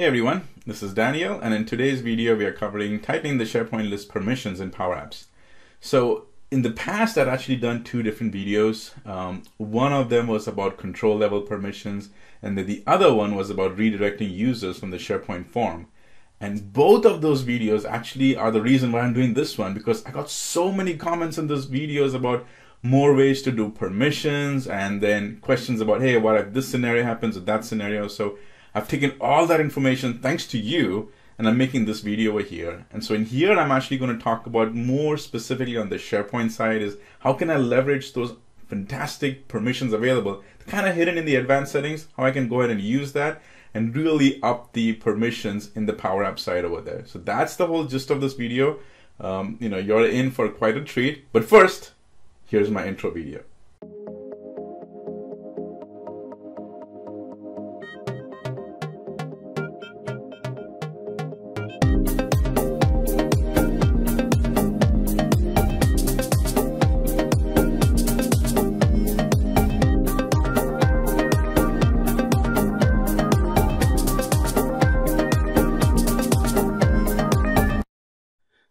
Hey everyone, this is Daniel, and in today's video we are covering typing the SharePoint list permissions in Power Apps. So in the past I've actually done two different videos. One of them was about control level permissions, and then the other one was about redirecting users from the SharePoint form. And both of those videos actually are the reason why I'm doing this one, because I got so many comments in those videos about more ways to do permissions, and then questions about, hey, what if this scenario happens or that scenario? So I've taken all that information thanks to you, and I'm making this video over here. And so in here, I'm actually going to talk about more specifically on the SharePoint side is how can I leverage those fantastic permissions available, kind of hidden in the advanced settings, how I can go ahead and use that and really up the permissions in the Power App side over there. So that's the whole gist of this video. You're in for quite a treat. But first, here's my intro video.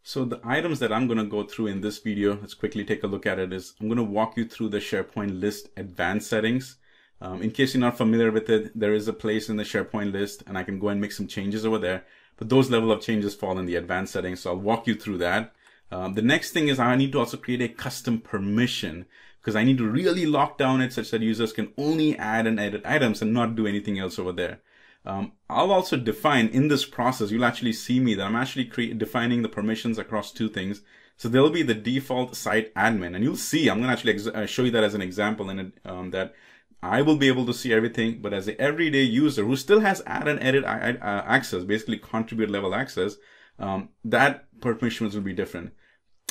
So the items that I'm going to go through in this video, let's quickly take a look at it, is I'm going to walk you through the SharePoint list advanced settings. In case you're not familiar with it, there is a place in the SharePoint list and I can go and make some changes over there. But those level of changes fall in the advanced settings, so I'll walk you through that. The next thing is I need to also create a custom permission, because I need to really lock down it such that users can only add and edit items and not do anything else over there. I'll also define in this process, you'll actually see me that I'm actually defining the permissions across two things. So there'll be the default site admin, and you'll see, I'm going to actually show you that as an example in it, that I will be able to see everything, but as an everyday user who still has add and edit access, basically contribute level access, that permissions will be different.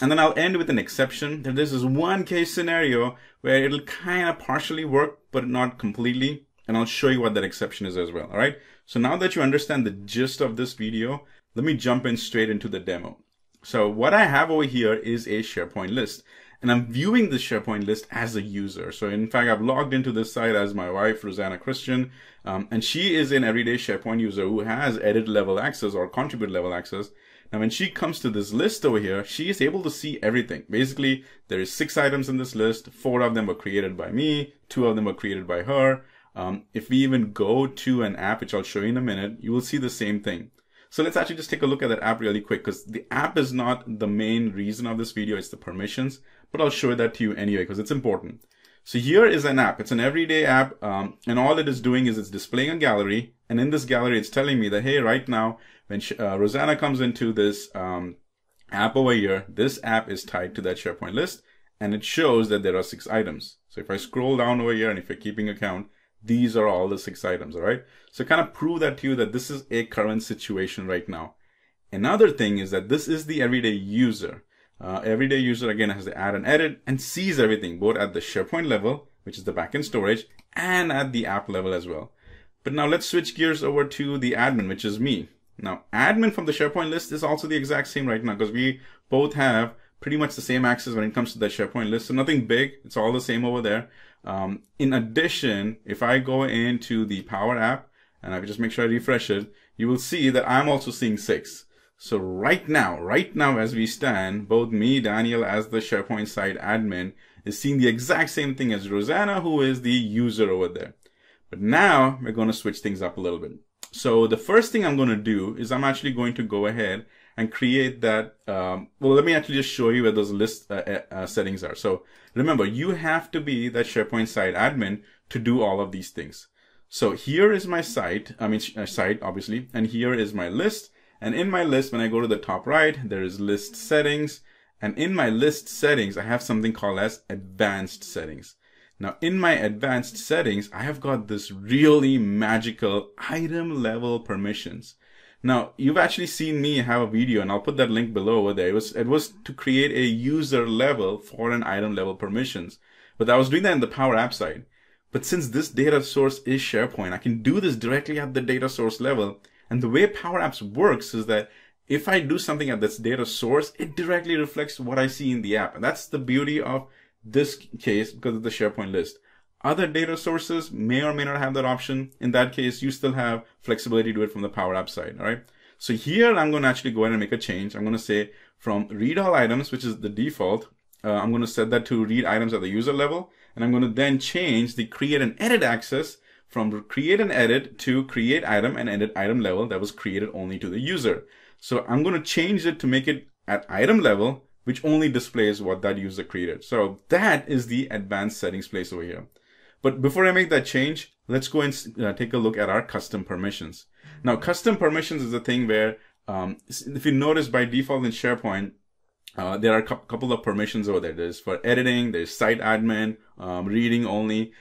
And then I'll end with an exception. That this is one case scenario where it'll kind of partially work, but not completely. And I'll show you what that exception is as well. All right. So now that you understand the gist of this video, let me jump in straight into the demo. So what I have over here is a SharePoint list, and I'm viewing the SharePoint list as a user. So in fact, I've logged into this site as my wife, Rosanna Christian, and she is an everyday SharePoint user who has edit level access or contribute level access. Now, when she comes to this list over here, she is able to see everything. Basically, there is 6 items in this list. 4 of them were created by me. 2 of them were created by her. If we even go to an app, which I'll show you in a minute, you will see the same thing. So let's actually just take a look at that app really quick, because the app is not the main reason of this video, it's the permissions, but I'll show that to you anyway, because it's important. So here is an app. It's an everyday app, and all it is doing is it's displaying a gallery, and in this gallery, it's telling me that, hey, right now, when Rosanna comes into this app over here, this app is tied to that SharePoint list, and it shows that there are 6 items. So if I scroll down over here, and if you're keeping account, these are all the 6 items, all right? So kind of prove that to you that this is a current situation right now. Another thing is that this is the everyday user. Everyday user, again, has to add and edit and sees everything, both at the SharePoint level, which is the backend storage, and at the app level as well. But now let's switch gears over to the admin, which is me. Now, admin from the SharePoint list is also the exact same right now, because we both have pretty much the same access when it comes to the SharePoint list. So nothing big. It's all the same over there. In addition, if I go into the Power App and I just make sure I refresh it, you will see that I'm also seeing 6. So right now as we stand, both me, Daniel, as the SharePoint site admin, is seeing the exact same thing as Rosanna, who is the user over there. But now we're going to switch things up a little bit. So the first thing I'm going to do is I'm actually going to go ahead and create that. Well, let me actually just show you where those list settings are. So remember, you have to be that SharePoint site admin to do all of these things. So here is my site, site obviously, and here is my list. And in my list, when I go to the top right, there is list settings. And in my list settings, I have something called as advanced settings. Now, in my advanced settings, I have got this really magical item level permissions. Now, you've actually seen me have a video, and I'll put that link below over there. It was to create a user level for an item level permissions. But I was doing that in the Power App side. But since this data source is SharePoint, I can do this directly at the data source level. And the way Power Apps works is that if I do something at this data source, it directly reflects what I see in the app. And that's the beauty of this case because of the SharePoint list. Other data sources may or may not have that option. In that case, you still have flexibility to do it from the Power Apps side, all right? So here, I'm going to actually go ahead and make a change. I'm going to say from read all items, which is the default, I'm going to set that to read items at the user level. And I'm going to then change the create and edit access from create and edit to create item and edit item level that was created only to the user. So I'm going to change it to make it at item level, which only displays what that user created. So that is the advanced settings place over here. But before I make that change, let's go and take a look at our custom permissions. Now, custom permissions is a thing where, if you notice by default in SharePoint, there are a couple of permissions over there. There's for editing, there's site admin, reading only.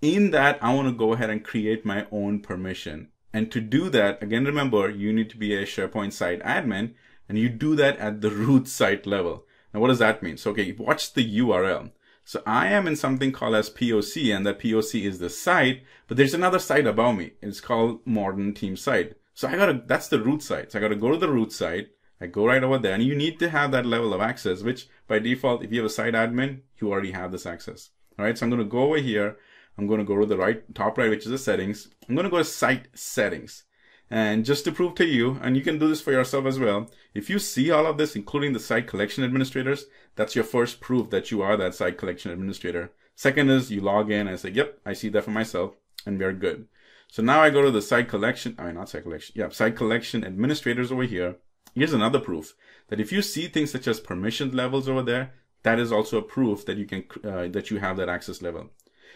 In that, I want to go ahead and create my own permission. And to do that, again, remember, you need to be a SharePoint site admin, and you do that at the root site level. Now, what does that mean? So, okay, watch the URL. So I am in something called as POC, and that POC is the site, but there's another site above me. It's called Modern Team Site. So that's the root site. So I gotta go to the root site. I go right over there, and you need to have that level of access, which by default, if you have a site admin, you already have this access. All right. So I'm going to go over here. I'm going to go to the top right, which is the settings. I'm going to go to site settings. And just to prove to you, and you can do this for yourself as well, if you see all of this, including the site collection administrators, that's your first proof that you are that site collection administrator. Second is you log in and say, yep, I see that for myself, and we're good. So now I go to the site collection administrators over here. Here's another proof that if you see things such as permission levels over there, that is also a proof that you can that you have that access level.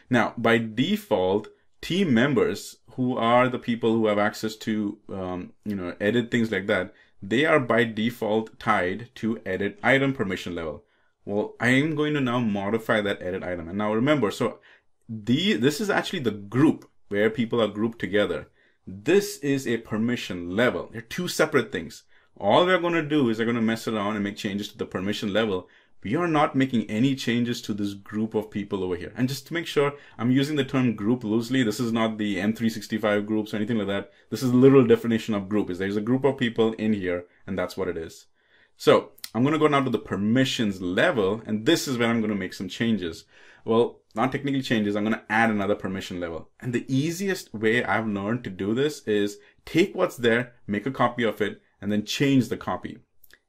Now, by default, team members who are the people who have access to, edit things like that, they are by default tied to edit item permission level. Well, I am going to now modify that edit item. And now remember, so this is actually the group where people are grouped together. This is a permission level. They're two separate things. All we're going to do is we're going to mess around and make changes to the permission level. We are not making any changes to this group of people over here. And just to make sure, I'm using the term group loosely. This is not the M365 groups or anything like that. This is the literal definition of group. There's a group of people in here, and that's what it is. So I'm going to go now to the permissions level, and this is where I'm going to make some changes. Well, not technically changes. I'm going to add another permission level. And the easiest way I've learned to do this is take what's there, make a copy of it, and then change the copy.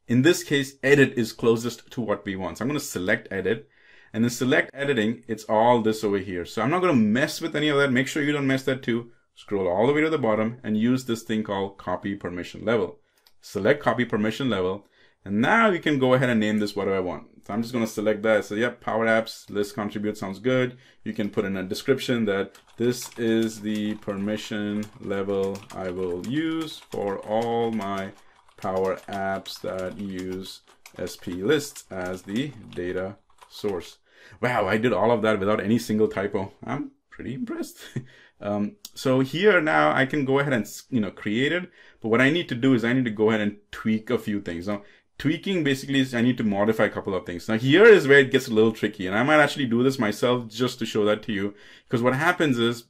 In this case, edit is closest to what we want. So I'm going to select edit, and then select editing. It's all this over here. So I'm not going to mess with any of that. Make sure you don't mess that too. Scroll all the way to the bottom and use this thing called copy permission level. Select copy permission level. And now you can go ahead and name this whatever I want. So I'm just going to select that. So yep, Power Apps, list contribute sounds good. You can put in a description that this is the permission level I will use for all my Power Apps that use SP lists as the data source. Wow, I did all of that without any single typo. I'm pretty impressed. So here now I can go ahead and create it. But what I need to do is I need to go ahead and tweak a few things. Now, tweaking basically is I need to modify a couple of things. Now here is where it gets a little tricky, and I might actually do this myself just to show that to you, because what happens is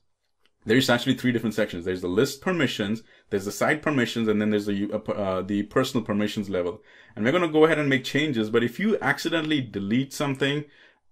there's actually three different sections. There's the list permissions, there's the site permissions, and then there's the personal permissions level. And we're going to go ahead and make changes, but if you accidentally delete something,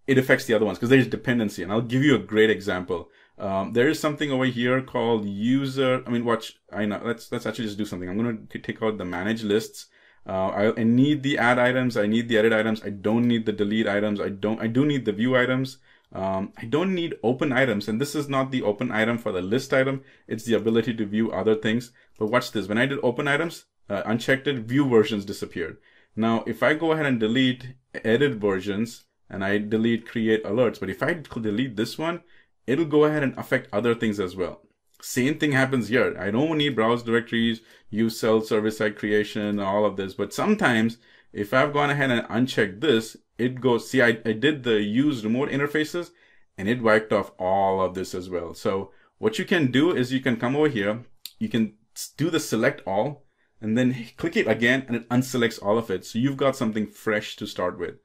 it affects the other ones because there's dependency. And I'll give you a great example. There is something over here called user. Let's actually just do something. I'm going to take out the manage lists. I need the add items. I need the edit items. I don't need the delete items. I do need the view items. I don't need open items. And this is not the open item for the list item. It's the ability to view other things. But watch this. When I did open items, unchecked it, view versions disappeared. Now, if I go ahead and delete edit versions and I delete create alerts, but if I delete this one, it'll go ahead and affect other things as well. Same thing happens here. I don't need browse directories, use cell service site creation, all of this. But sometimes if I've gone ahead and unchecked this, it goes, see, I did the use remote interfaces and it wiped off all of this as well. So what you can do is you can come over here, you can do the select all and then click it again and it unselects all of it. So you've got something fresh to start with.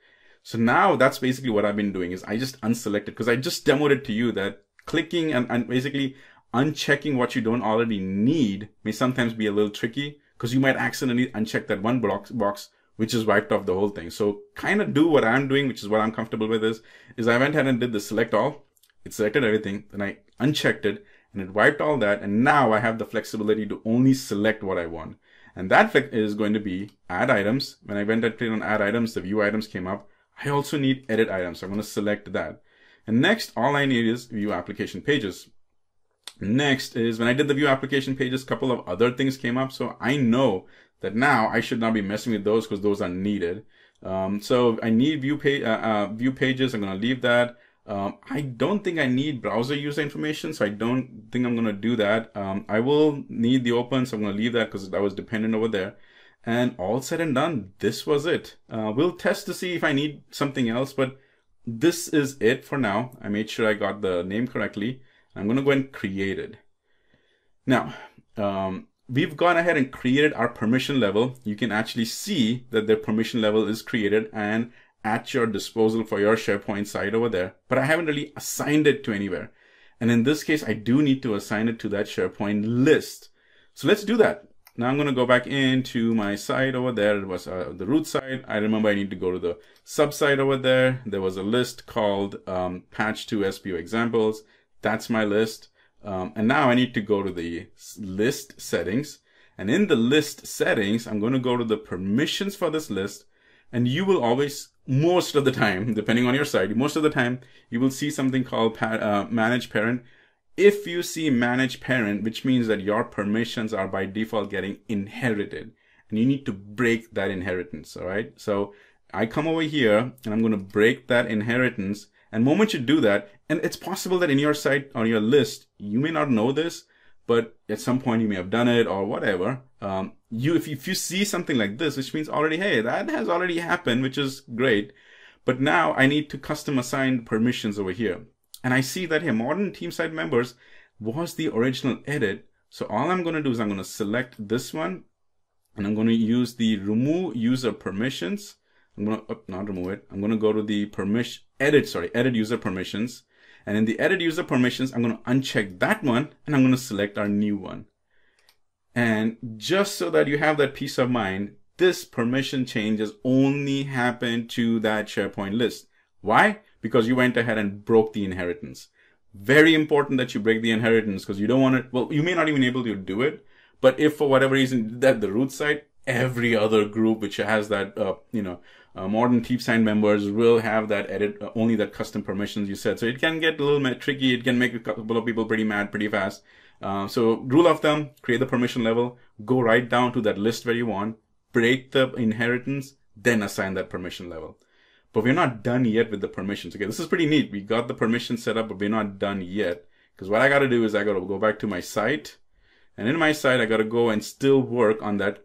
So now that's basically what I've been doing is I just unselected because I just demoed it to you that clicking and basically unchecking what you don't already need may sometimes be a little tricky because you might accidentally uncheck that one box which is wiped off the whole thing. So kind of do what I'm doing, which is what I'm comfortable with is I went ahead and did the select all. it selected everything, then I unchecked it, and it wiped all that, and now I have the flexibility to only select what I want. And that is going to be add items. When I went and clicked on add items, the view items came up. I also need edit items, so I'm going to select that. And next, all I need is view application pages. Next is when I did the view application pages, a couple of other things came up. So I know that now I should not be messing with those because those are needed. So I need view pages. I'm going to leave that. I don't think I need browser user information, so I don't think I'm going to do that. I will need the open, so I'm going to leave that because that was dependent over there. And all said and done, this was it. We'll test to see if I need something else, but this is it for now. I made sure I got the name correctly. I'm going to go and create it. Now, we've gone ahead and created our permission level. You can actually see that the permission level is created and at your disposal for your SharePoint site over there, but I haven't really assigned it to anywhere. And in this case, I do need to assign it to that SharePoint list. So let's do that. Now I'm going to go back into my site over there. It was the root site. I remember I need to go to the sub site over there. There was a list called patch to SPO examples. That's my list. And now I need to go to the list settings. And in the list settings, I'm going to go to the permissions for this list. And you will always, most of the time, depending on your site, most of the time, you will see something called manage parent. If you see manage parent, which means that your permissions are by default getting inherited, and you need to break that inheritance, all right? So I come over here and I'm going to break that inheritance. And the moment you do that, and it's possible that in your site or your list, you may not know this, but at some point you may have done it or whatever. If you see something like this, which means already, hey, that has already happened, which is great. But now I need to custom assign permissions over here. And I see that here, modern team site members was the original edit. So all I'm going to do is I'm going to select this one and I'm going to use the remove user permissions. I'm going to not remove it. I'm going to go to the edit user permissions. And in the edit user permissions, I'm going to uncheck that one and I'm going to select our new one. And just so that you have that peace of mind, this permission changes only happen to that SharePoint list. Why? Because you went ahead and broke the inheritance. Very important that you break the inheritance because you don't want it. Well, you may not even be able to do it, but if for whatever reason that the root site, every other group which has that, modern team site members will have that edit, only that custom permissions you set. So it can get a little bit tricky. It can make a couple of people pretty mad pretty fast. So rule of thumb, create the permission level, go right down to that list where you want, break the inheritance, then assign that permission level. But we're not done yet with the permissions. Okay, this is pretty neat. We got the permission set up, but we're not done yet. Because what I got to do is I got to go back to my site. And in my site, I got to go and still work on that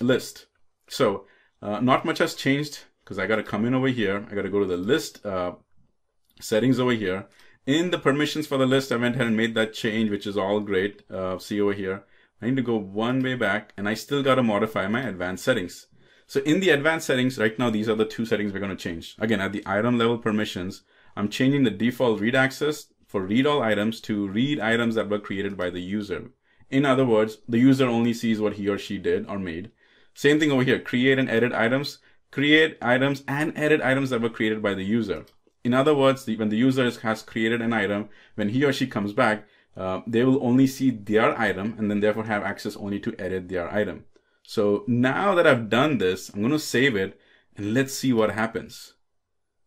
list. So not much has changed because I got to come in over here. I got to go to the list settings over here. In the permissions for the list, I went ahead and made that change, which is all great. See over here. I need to go one way back and I still got to modify my advanced settings. So in the advanced settings, right now, these are the two settings we're going to change. Again, at the item level permissions, I'm changing the default read access for read all items to read items that were created by the user. In other words, the user only sees what he or she did or made. Same thing over here, create and edit items. Create items and edit items that were created by the user. In other words, when the user has created an item, when he or she comes back, they will only see their item and then therefore have access only to edit their item. So now that I've done this, I'm going to save it and let's see what happens.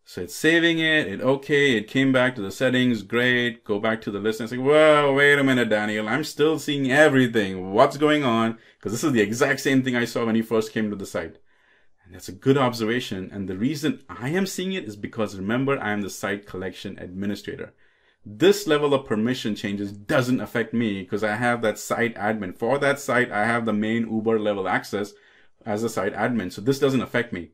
So it's saving it, it came back to the settings, great, go back to the list and say, whoa, wait a minute, Daniel, I'm still seeing everything. What's going on? Because this is the exact same thing I saw when you first came to the site. And that's a good observation. And the reason I am seeing it is because remember, I am the site collection administrator. This level of permission changes doesn't affect me because I have that site admin. For that site, I have the main Uber level access as a site admin. So this doesn't affect me.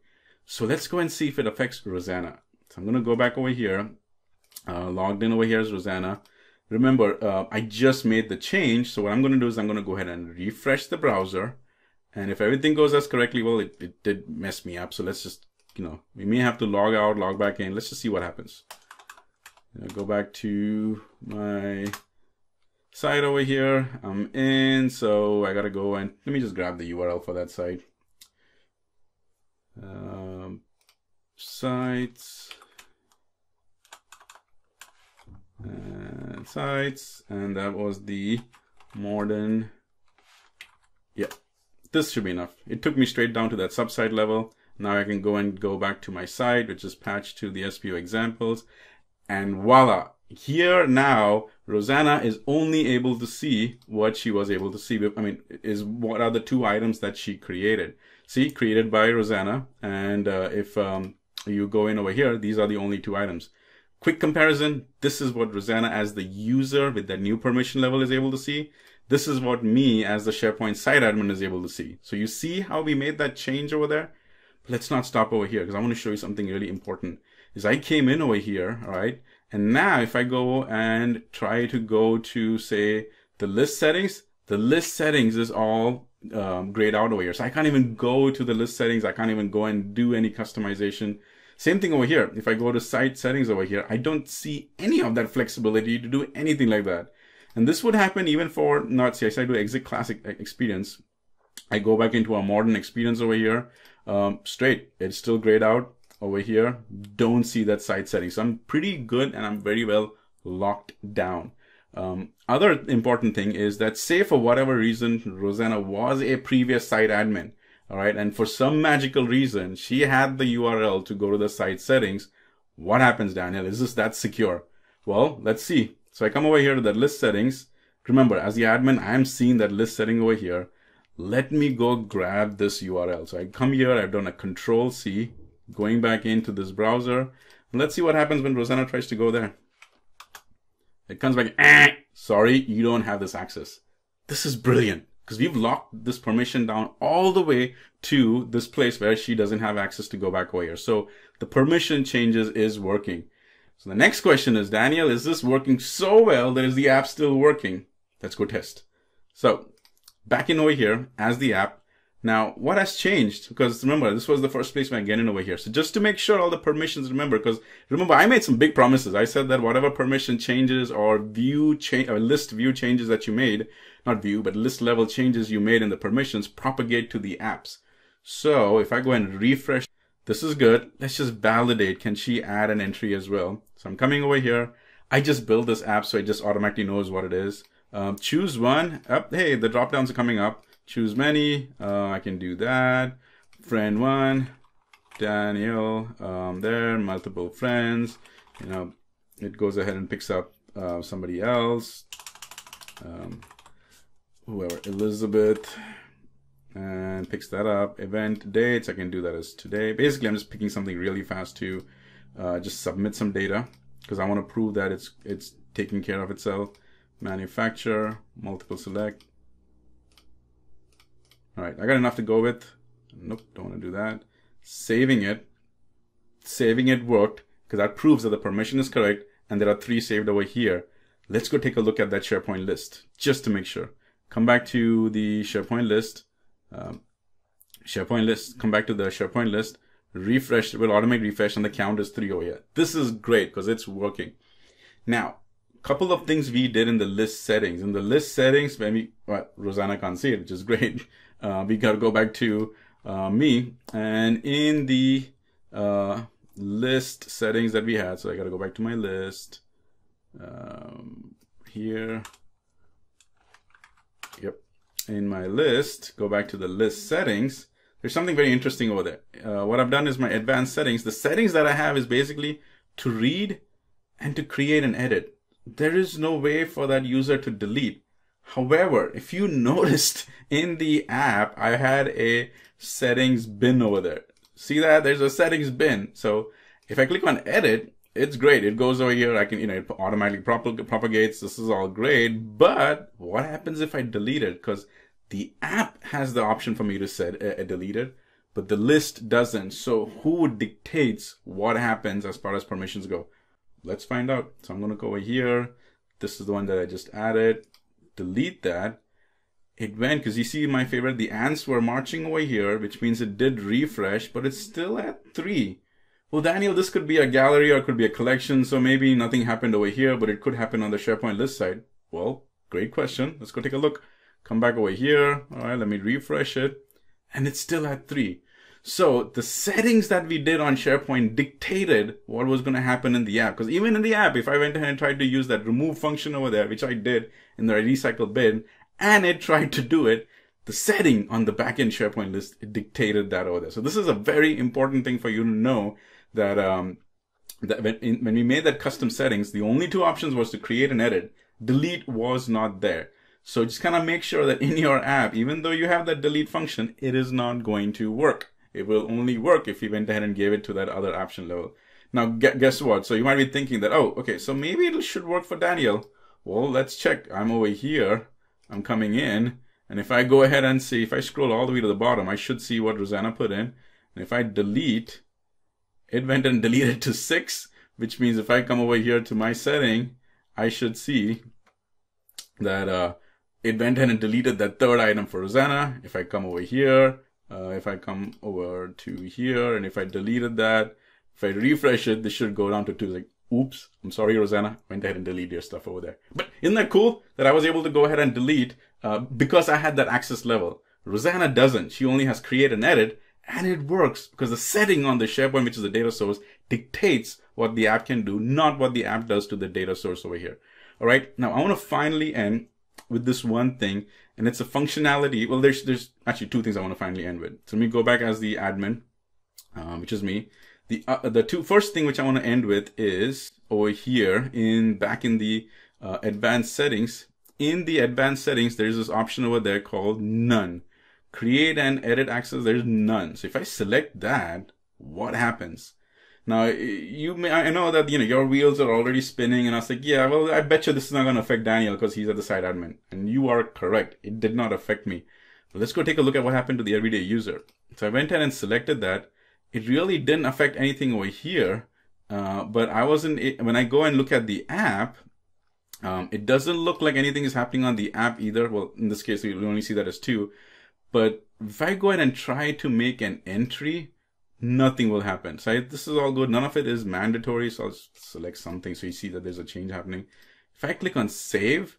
So let's go and see if it affects Rosanna. So I'm going to go back over here. Logged in over here is Rosanna. Remember, I just made the change. So what I'm going to do is I'm going to go ahead and refresh the browser. And if everything goes as correctly, well, it did mess me up. So let's just, we may have to log out, log back in. Let's just see what happens. Go back to my site over here. I'm in, so I gotta go and let me just grab the URL for that site. Sites, and sites, and that was the modern. Yeah, this should be enough. It took me straight down to that subsite level. Now I can go back to my site, which is patched to the SPO examples, and voila. Here now, Rosanna is only able to see what she was able to see. I mean, is what are the two items that she created. See, created by Rosanna. And if you go in over here, these are the only two items. Quick comparison. This is what Rosanna as the user with that new permission level is able to see. This is what me as the SharePoint site admin is able to see. So you see how we made that change over there? But let's not stop over here because I want to show you something really important. Is I came in over here, all right? And now if I go and try to go to, say, the list settings is all grayed out over here. So I can't even go to the list settings. I can't even go and do any customization. Same thing over here. If I go to site settings over here, I don't see any of that flexibility to do anything like that. And this would happen even for not CSI, I do exit classic experience. I go back into a modern experience over here. Straight, it's still grayed out. Over here, don't see that site setting. So I'm pretty good and I'm very well locked down. Other important thing is that say for whatever reason, Rosanna was a previous site admin. All right. And for some magical reason, she had the URL to go to the site settings. What happens, Daniel? Is this that secure? Well, let's see. So I come over here to the list settings. Remember, as the admin, I'm seeing that list setting over here. Let me go grab this URL. So I come here, I've done a Control-C. Going back into this browser. Let's see what happens when Rosanna tries to go there. It comes back, sorry, you don't have this access. This is brilliant because we've locked this permission down all the way to this place where she doesn't have access to go back over here. So the permission changes is working. So the next question is, Daniel, is this working so well that is the app still working? Let's go test. So back in over here as the app. Now, what has changed? Because remember, this was the first place when I get in over here. So just to make sure all the permissions, remember, I made some big promises. I said that whatever permission changes or list view changes that you made, not view, but list level changes you made in the permissions propagate to the apps. So if I go and refresh, this is good. Let's just validate. Can she add an entry as well? So I'm coming over here. I just built this app so it just automatically knows what it is. Choose one. Hey, the drop downs are coming up. Choose many, I can do that. Friend one, Daniel, there, multiple friends. You know, it goes ahead and picks up somebody else, whoever, Elizabeth, and picks that up. Event dates, I can do that as today. Basically, I'm just picking something really fast to just submit some data because I want to prove that it's taking care of itself. Manufacturer, multiple select. All right, I got enough to go with. Nope, don't want to do that. Saving it worked because that proves that the permission is correct and there are 3 saved over here. Let's go take a look at that SharePoint list just to make sure. Come back to the SharePoint list. Come back to the SharePoint list. Refresh, it will automatically refresh and the count is 3 over here. This is great because it's working. Now, couple of things we did in the list settings. In the list settings, when Rosanna can't see it, which is great. We got to go back to me and in the list settings that we had. So I got to go back to my list here. Yep. In my list, go back to the list settings. There's something very interesting over there. What I've done is my advanced settings. The settings that I have is basically to read and to create and edit. There is no way for that user to delete. However, if you noticed in the app, I had a settings bin over there. See that? There's a settings bin. So if I click on edit, it's great. It goes over here. I can, it automatically propagates. This is all great. But what happens if I delete it? Because the app has the option for me to set delete it, but the list doesn't. So who dictates what happens as far as permissions go? Let's find out. So I'm going to go over here. This is the one that I just added. Delete that. It went, because you see my favorite, the ants were marching over here, which means it did refresh, but it's still at 3. Well, Daniel, this could be a gallery or it could be a collection, so maybe nothing happened over here, but it could happen on the SharePoint list side. Well, great question. Let's go take a look. Come back over here. All right, let me refresh it. And it's still at 3. So the settings that we did on SharePoint dictated what was going to happen in the app. Because even in the app, if I went ahead and tried to use that remove function over there, which I did in the recycle bin, and it tried to do it, the setting on the backend SharePoint list, it dictated that over there. So this is a very important thing for you to know, that that when we made that custom settings, the only two options was to create and edit. Delete was not there. So just kind of make sure that in your app, even though you have that delete function, it is not going to work. It will only work if you went ahead and gave it to that other option level. Now, guess what? So you might be thinking that, oh, okay, so maybe it should work for Daniel. Well, let's check. I'm over here. I'm coming in. And if I go ahead and see, if I scroll all the way to the bottom, I should see what Rosanna put in. And if I delete, it went and deleted to 6, which means if I come over here to my setting, I should see that it went ahead and deleted that third item for Rosanna. If I come over here, if I come over to here, and if I deleted that, if I refresh it, this should go down to 2. Like, oops, I'm sorry, Rosanna, went ahead and delete your stuff over there. But isn't that cool that I was able to go ahead and delete because I had that access level? Rosanna doesn't. She only has create and edit, and it works because the setting on the SharePoint, which is the data source, dictates what the app can do, not what the app does to the data source over here. All right, now I want to finally end with this one thing, and it's a functionality. Well, there's actually two things I want to finally end with. So let me go back as the admin, which is me. The first thing which I want to end with is over here back in the advanced settings. In the advanced settings, there's this option over there called none. Create and edit access, there's none. So if I select that, what happens? Now, I know that, your wheels are already spinning, and I was like, yeah, well, I bet you this is not going to affect Daniel because he's at the site admin. And you are correct. It did not affect me. But let's go take a look at what happened to the everyday user. So I went ahead and selected that. It really didn't affect anything over here. But when I go and look at the app, it doesn't look like anything is happening on the app either. Well, in this case, we only see that as 2. But if I go ahead and try to make an entry, nothing will happen. So this is all good. None of it is mandatory. So I'll select something so you see that there's a change happening. If I click on save,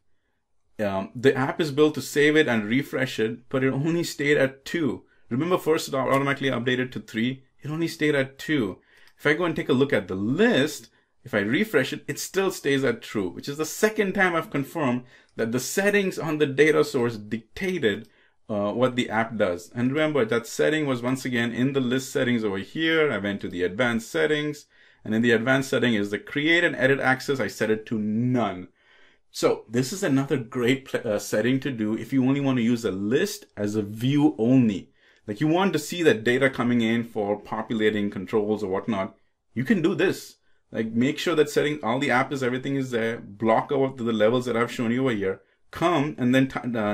the app is built to save it and refresh it, but it only stayed at 2. Remember, first it automatically updated to 3. It only stayed at 2. If I go and take a look at the list, if I refresh it, it still stays at true, which is the second time I've confirmed that the settings on the data source dictated what the app does. And remember, that setting was once again in the list settings over here. I went to the advanced settings, and in the advanced setting is the create and edit access. I set it to none. So this is another great setting to do if you only want to use a list as a view only. Like you want to see that data coming in for populating controls or whatnot. You can do this. Like make sure that setting all the app is, everything is there. Block out to the levels that I've shown you over here. Come and then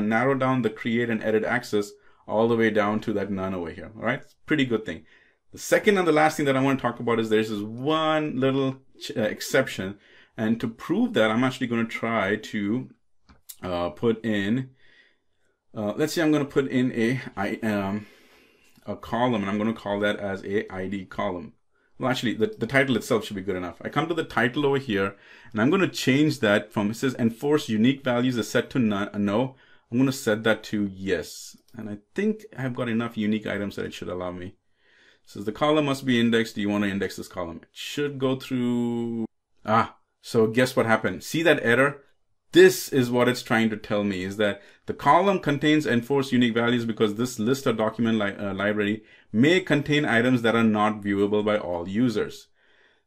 narrow down the create and edit access all the way down to that none over here. All right, it's a pretty good thing. The second and the last thing that I want to talk about is there's this one little exception, and to prove that, I'm actually going to try to put in. Let's say I'm going to put in a column, and I'm going to call that as a ID column. Well, actually, the title itself should be good enough. I come to the title over here, and I'm going to change that from, it says enforce unique values is set to none, no. I'm going to set that to yes. And I think I've got enough unique items that it should allow me. It says the column must be indexed. Do you want to index this column? It should go through. So guess what happened? See that error? This is what it's trying to tell me, is that the column contains enforced unique values because this list or document library may contain items that are not viewable by all users.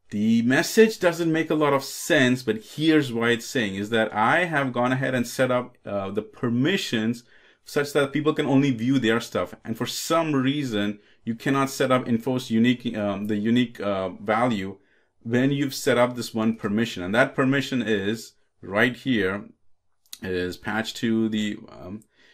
The message doesn't make a lot of sense, but here's why it's saying is that I have gone ahead and set up the permissions such that people can only view their stuff. And for some reason, you cannot set up enforced unique, the unique value when you've set up this one permission. And that permission is right here, is patch to the,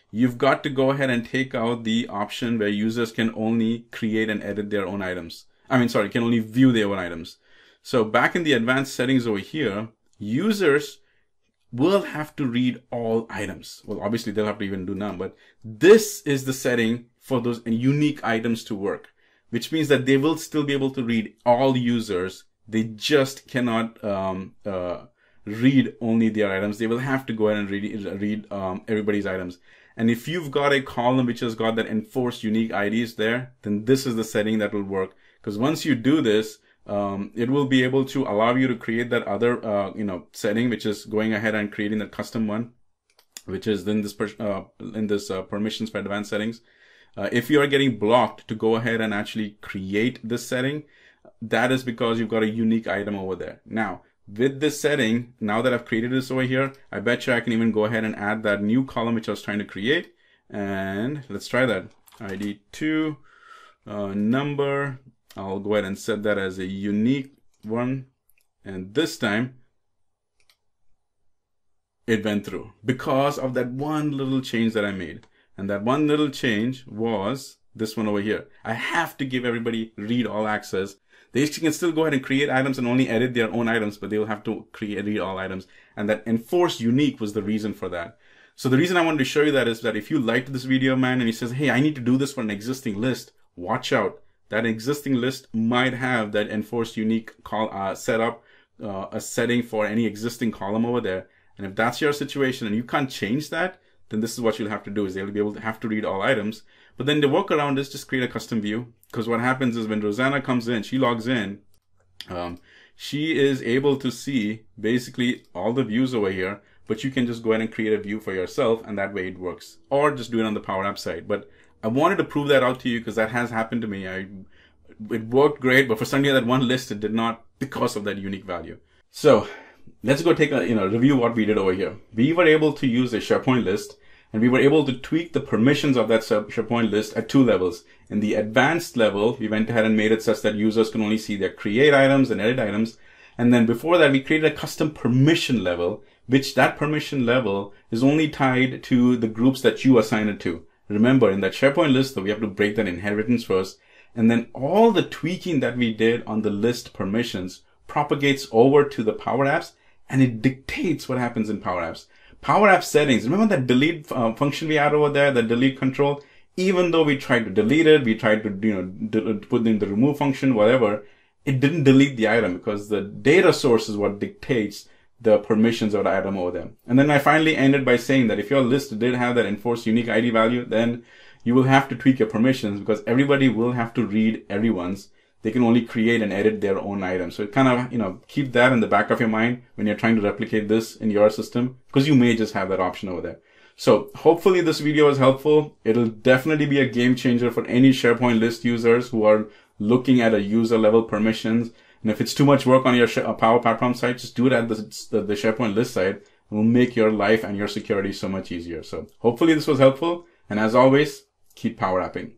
you've got to go ahead and take out the option where users can only create and edit their own items. Can only view their own items. So back in the advanced settings over here, users will have to read all items. Well, obviously they'll have to even do none, but this is the setting for those unique items to work, which means that they will still be able to read all users. They just cannot read only their items. They will have to go ahead and read everybody's items. And if you've got a column which has got that enforced unique IDs there, then this is the setting that will work. Because once you do this, it will be able to allow you to create that other, setting, which is going ahead and creating that custom one, which is in this, permissions for advanced settings. If you are getting blocked to go ahead and actually create this setting, that is because you've got a unique item over there. Now, with this setting, now that I've created this over here, I bet you I can even go ahead and add that new column which I was trying to create. And let's try that. ID2, number. I'll go ahead and set that as a unique one. And this time, it went through because of that one little change that I made. And that one little change was this one over here. I have to give everybody read all access. They can still go ahead and create items and only edit their own items, but they'll have to read all items. And that enforced unique was the reason for that. So the reason I wanted to show you that is that if you liked this video, man, and he says, hey, I need to do this for an existing list, watch out. That existing list might have that enforced unique setup, a setting for any existing column over there. And if that's your situation and you can't change that, then this is what you'll have to do, is they'll be able to have to read all items. But then the workaround is just create a custom view. Because what happens is when Rosanna comes in, she logs in, she is able to see basically all the views over here, but you can just go ahead and create a view for yourself, and that way it works. Or just do it on the Power App side. But I wanted to prove that out to you because that has happened to me. It worked great, but for some reason that one list, it did not, because of that unique value. So let's go take a review what we did over here. We were able to use a SharePoint list, and we were able to tweak the permissions of that SharePoint list at 2 levels. In the advanced level, we went ahead and made it such that users can only see their create items and edit items. And then before that, we created a custom permission level, which that permission level is only tied to the groups that you assign it to. Remember, in that SharePoint list, though, we have to break that inheritance first. And then all the tweaking that we did on the list permissions propagates over to the Power Apps, and it dictates what happens in Power Apps. Power App settings, remember that delete function we had over there, the delete control? Even though we tried to delete it, we tried to put in the remove function, whatever, it didn't delete the item because the data source is what dictates the permissions of the item over there. And then I finally ended by saying that if your list did have that enforced unique ID value, then you will have to tweak your permissions because everybody will have to read everyone's. They can only create and edit their own items. So kind of, keep that in the back of your mind when you're trying to replicate this in your system, because you may just have that option over there. So hopefully this video was helpful. It'll definitely be a game changer for any SharePoint list users who are looking at a user level permissions. And if it's too much work on your Power Platform side, just do it at the SharePoint list side. It will make your life and your security so much easier. So hopefully this was helpful. And as always, keep power apping.